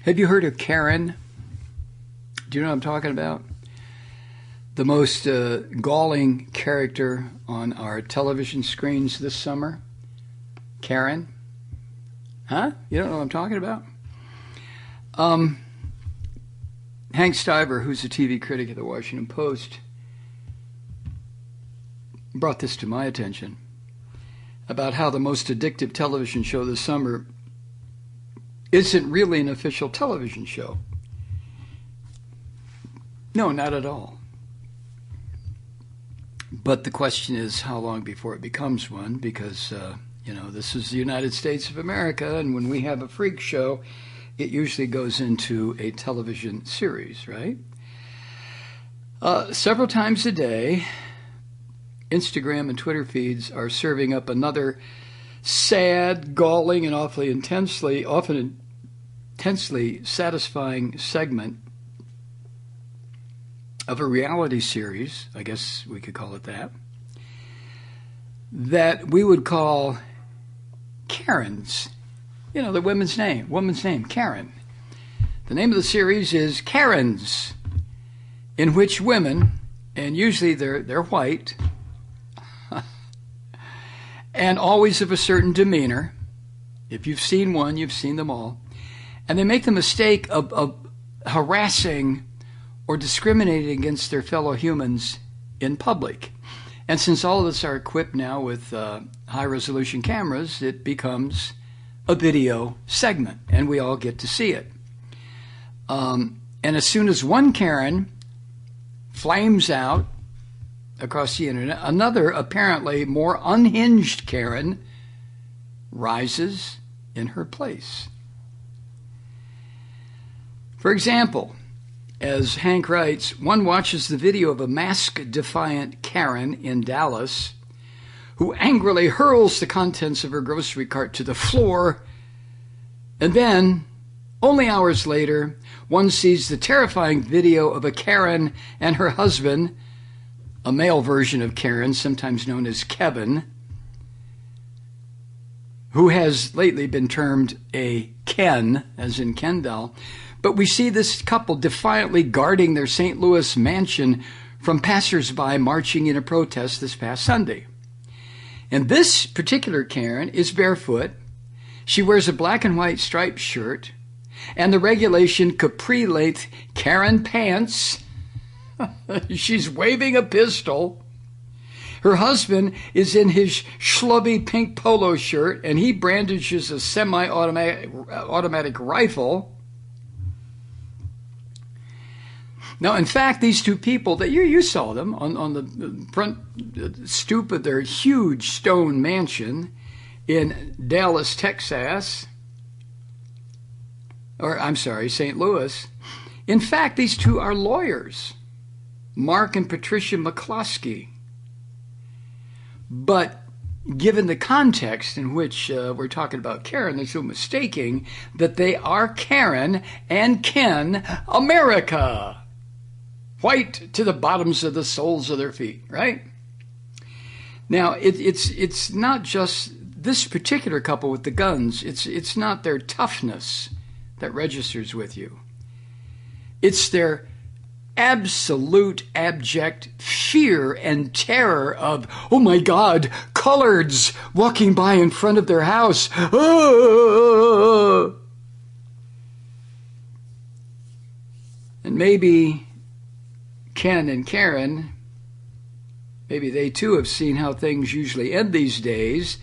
Have you heard of Karen? Do you know what I'm talking about? The most galling character on our television screens this summer? Karen? Huh? You don't know what I'm talking about? Hank Stiver, who's a TV critic at the Washington Post, brought this to my attention about how the most addictive television show this summer isn't really an official television show. No, not at all. But the question is how long before it becomes one, because, this is the United States of America, and when we have a freak show, it usually goes into a television series, right? Several times a day, Instagram and Twitter feeds are serving up another sad, galling, and often intensely satisfying segment of a reality series, I guess we could call it that we would call Karen's. You know, the woman's name, Karen. The name of the series is Karen's, in which women, and usually they're white, and always of a certain demeanor. If you've seen one, you've seen them all. And they make the mistake of harassing or discriminating against their fellow humans in public. And since all of us are equipped now with high-resolution cameras, it becomes a video segment, and we all get to see it. And as soon as one Karen flames out across the internet, another, apparently more unhinged Karen, rises in her place. For example, as Hank writes, one watches the video of a mask-defiant Karen in Dallas who angrily hurls the contents of her grocery cart to the floor, and then, only hours later, one sees the terrifying video of a Karen and her husband, a male version of Karen, sometimes known as Kevin, who has lately been termed a Ken, as in Ken doll. But we see this couple defiantly guarding their St. Louis mansion from passersby marching in a protest this past Sunday. And this particular Karen is barefoot. She wears a black and white striped shirt and the regulation capri-length Karen pants. She's waving a pistol. Her husband is in his schlubby pink polo shirt, and he brandishes a semi-automatic rifle. Now, in fact, these two people, that you saw them on the front stoop of their huge stone mansion in Dallas, Texas, St. Louis. In fact, these two are lawyers, Mark and Patricia McCloskey. But given the context in which we're talking about Karen, there's no mistaking that they are Karen and Ken America. White to the bottoms of the soles of their feet, right? Now, it's not just this particular couple with the guns. It's not their toughness that registers with you. It's their absolute abject fear and terror of, oh my God, coloreds walking by in front of their house. Ah! And maybe Ken and Karen, maybe they too have seen how things usually end these days.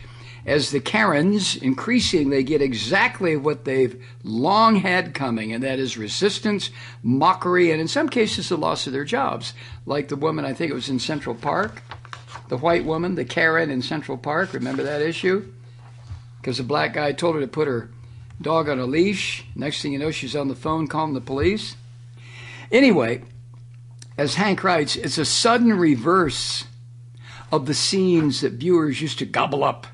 As the Karens increasingly get exactly what they've long had coming, and that is resistance, mockery, and in some cases the loss of their jobs. Like the woman, I think it was in Central Park, the white woman, the Karen in Central Park. Remember that issue? Because the black guy told her to put her dog on a leash. Next thing you know, she's on the phone calling the police. Anyway, as Hank writes, it's a sudden reverse of the scenes that viewers used to gobble up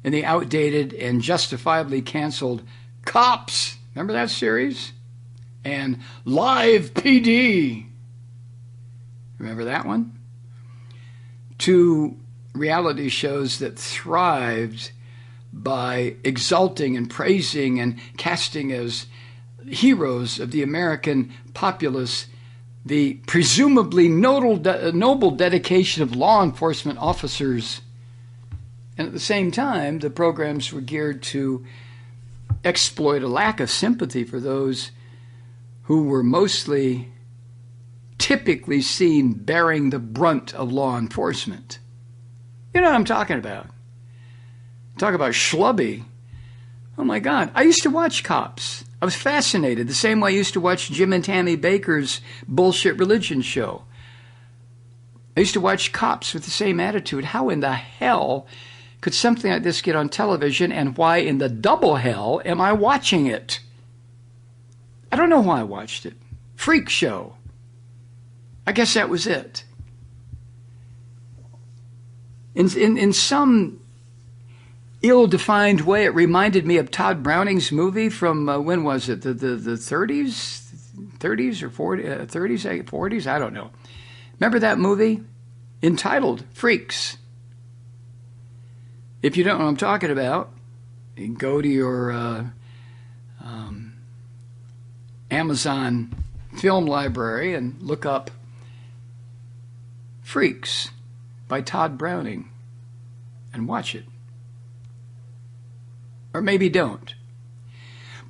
in the outdated and justifiably canceled Cops. Remember that series? And Live PD. Remember that one? Two reality shows that thrived by exalting and praising and casting as heroes of the American populace the presumably noble dedication of law enforcement officers. And at the same time, the programs were geared to exploit a lack of sympathy for those who were mostly typically seen bearing the brunt of law enforcement. You know what I'm talking about. Talk about schlubby. Oh my God. I used to watch Cops. I was fascinated, the same way I used to watch Jim and Tammy Bakker's bullshit religion show. I used to watch Cops with the same attitude. How in the hell could something like this get on television, and why in the double hell am I watching it? I don't know why I watched it. Freak show. I guess that was it. In some ill-defined way, it reminded me of Todd Browning's movie from, when was it, the 30s? 30s or 40s, 30s, 40s? I don't know. Remember that movie? Entitled Freaks. If you don't know what I'm talking about, you can go to your Amazon film library and look up Freaks by Todd Browning and watch it. Or maybe don't.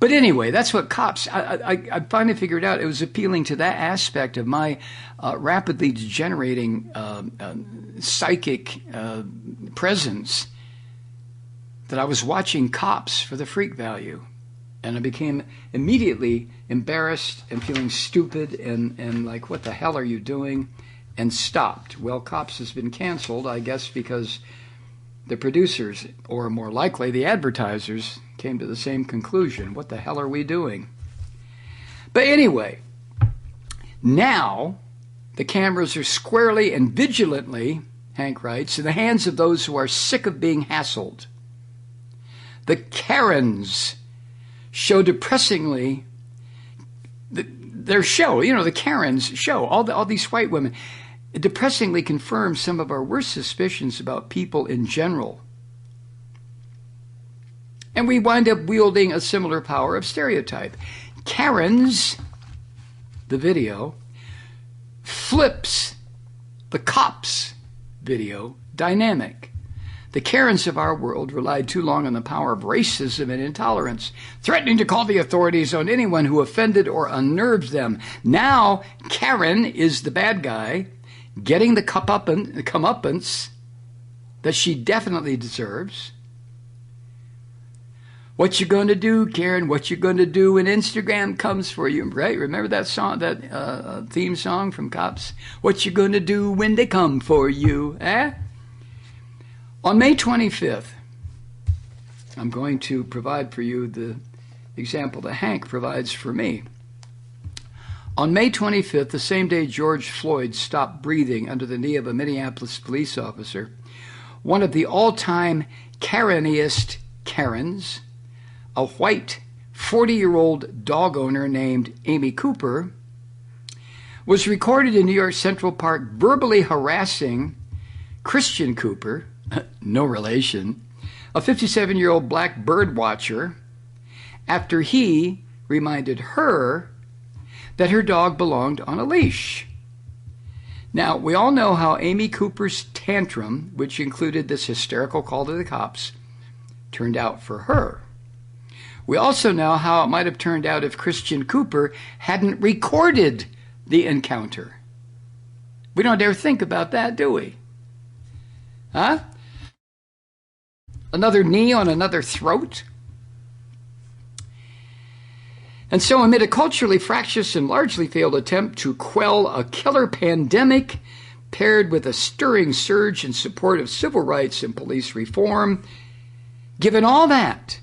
But anyway, that's what Cops, I finally figured out it was appealing to that aspect of my rapidly degenerating psychic presence, that I was watching Cops for the freak value. And I became immediately embarrassed and feeling stupid and like, what the hell are you doing? And stopped. Well, Cops has been canceled, I guess, because the producers, or more likely the advertisers, came to the same conclusion. What the hell are we doing? But anyway, now the cameras are squarely and vigilantly, Hank writes, in the hands of those who are sick of being hassled. The Karens show depressingly, their show, the Karens show, all these white women, it depressingly confirms some of our worst suspicions about people in general. And we wind up wielding a similar power of stereotype. Karens, the video, flips the Cops video dynamic. The Karens of our world relied too long on the power of racism and intolerance, threatening to call the authorities on anyone who offended or unnerved them. Now, Karen is the bad guy, getting the comeuppance that she definitely deserves. What you going to do, Karen? What you going to do when Instagram comes for you? Right? Remember that song, that theme song from Cops? What you going to do when they come for you? Eh? On May 25th, I'm going to provide for you the example that Hank provides for me. On May 25th, the same day George Floyd stopped breathing under the knee of a Minneapolis police officer, one of the all-time Kareniest Karens, a white 40-year-old dog owner named Amy Cooper, was recorded in New York Central Park verbally harassing Christian Cooper, no relation, a 57-year-old black bird watcher, after he reminded her that her dog belonged on a leash. Now, we all know how Amy Cooper's tantrum, which included this hysterical call to the cops, turned out for her. We also know how it might have turned out if Christian Cooper hadn't recorded the encounter. We don't dare think about that, do we? Huh? Another knee on another throat? And so amid a culturally fractious and largely failed attempt to quell a killer pandemic paired with a stirring surge in support of civil rights and police reform, given all that,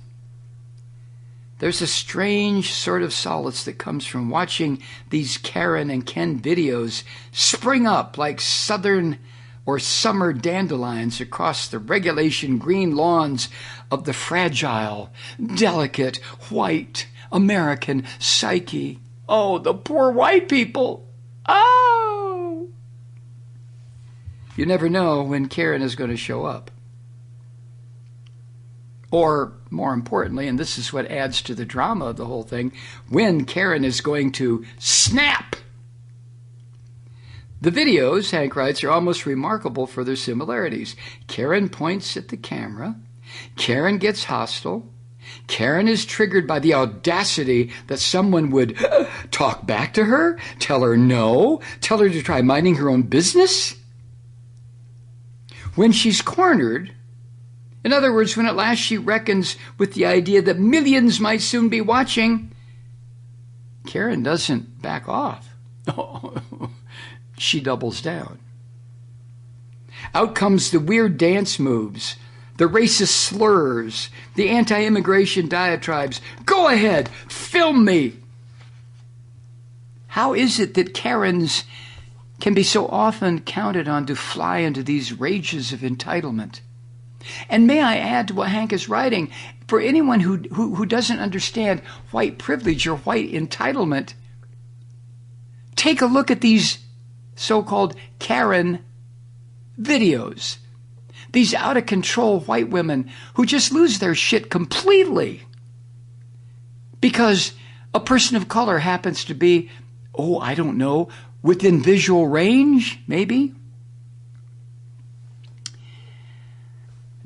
There's a strange sort of solace that comes from watching these Karen and Ken videos spring up like southern or summer dandelions across the regulation green lawns of the fragile, delicate, white American psyche. Oh, the poor white people. Oh! You never know when Karen is going to show up. Or, more importantly, and this is what adds to the drama of the whole thing, when Karen is going to snap. The videos, Hank writes, are almost remarkable for their similarities. Karen points at the camera. Karen gets hostile. Karen is triggered by the audacity that someone would talk back to her, tell her no, tell her to try minding her own business. When she's cornered, in other words, when at last she reckons with the idea that millions might soon be watching, Karen doesn't back off. She doubles down. Out comes the weird dance moves, the racist slurs, the anti-immigration diatribes. Go ahead, film me. How is it that Karens can be so often counted on to fly into these rages of entitlement? And may I add to what Hank is writing, for anyone who doesn't understand white privilege or white entitlement, take a look at these so-called Karen videos. These out-of-control white women who just lose their shit completely because a person of color happens to be, I don't know, within visual range, maybe?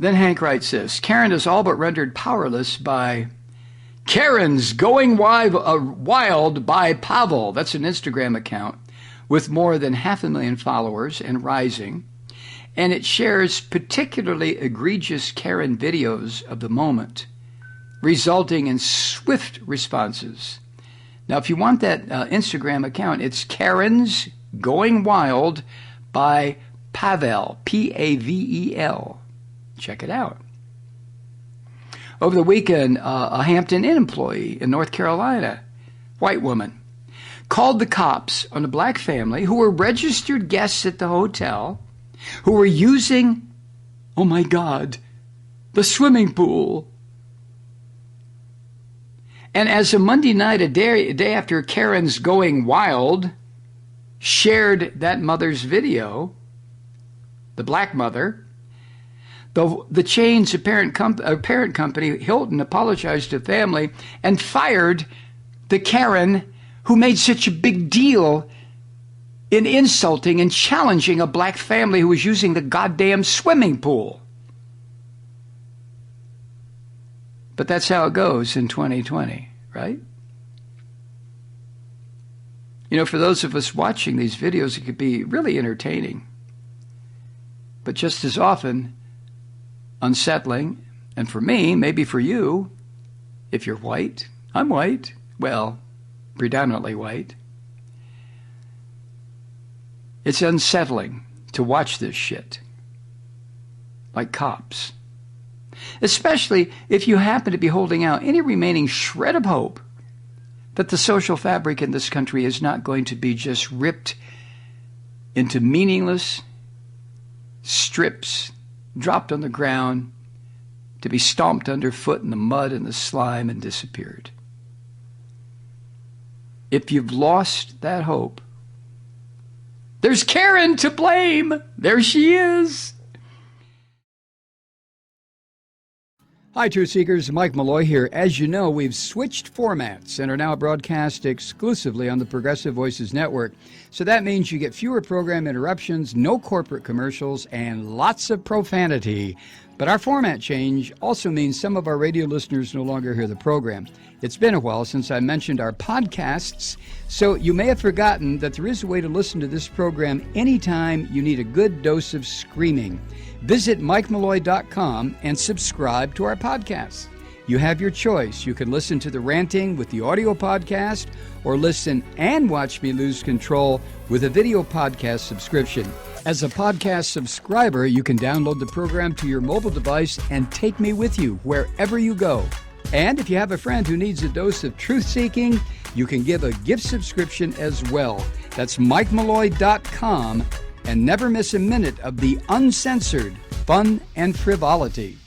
Then Hank writes this, Karen is all but rendered powerless by Karen's Going Wild by Pavel. That's an Instagram account with more than 500,000 followers and rising. And it shares particularly egregious Karen videos of the moment, resulting in swift responses. Now, if you want that Instagram account, it's Karen's Going Wild by Pavel, P-A-V-E-L. Check it out. Over the weekend, a Hampton Inn employee in North Carolina, white woman, called the cops on a black family who were registered guests at the hotel, who were using, oh my God, the swimming pool. And as a Monday night, a day after Karen's Going Wild shared that mother's video, the black mother, the chain's parent company, Hilton, apologized to the family and fired the Karen who made such a big deal in insulting and challenging a black family who was using the goddamn swimming pool. But that's how it goes in 2020, right? You know, for those of us watching these videos, it could be really entertaining. But just as often, unsettling, and for me, maybe for you, if you're white, I'm white, well, predominantly white, it's unsettling to watch this shit, like cops, especially if you happen to be holding out any remaining shred of hope that the social fabric in this country is not going to be just ripped into meaningless strips, dropped on the ground, to be stomped underfoot in the mud and the slime and disappeared. If you've lost that hope, there's Karen to blame. There she is. Hi, Truth Seekers. Mike Malloy here. As you know, we've switched formats and are now broadcast exclusively on the Progressive Voices Network. So that means you get fewer program interruptions, no corporate commercials, and lots of profanity. But our format change also means some of our radio listeners no longer hear the program. It's been a while since I mentioned our podcasts, so you may have forgotten that there is a way to listen to this program anytime you need a good dose of screaming. Visit MikeMalloy.com and subscribe to our podcasts. You have your choice. You can listen to The Ranting with the audio podcast or listen and watch me lose control with a video podcast subscription. As a podcast subscriber, you can download the program to your mobile device and take me with you wherever you go. And if you have a friend who needs a dose of truth-seeking, you can give a gift subscription as well. That's MikeMalloy.com, and never miss a minute of the uncensored fun and frivolity.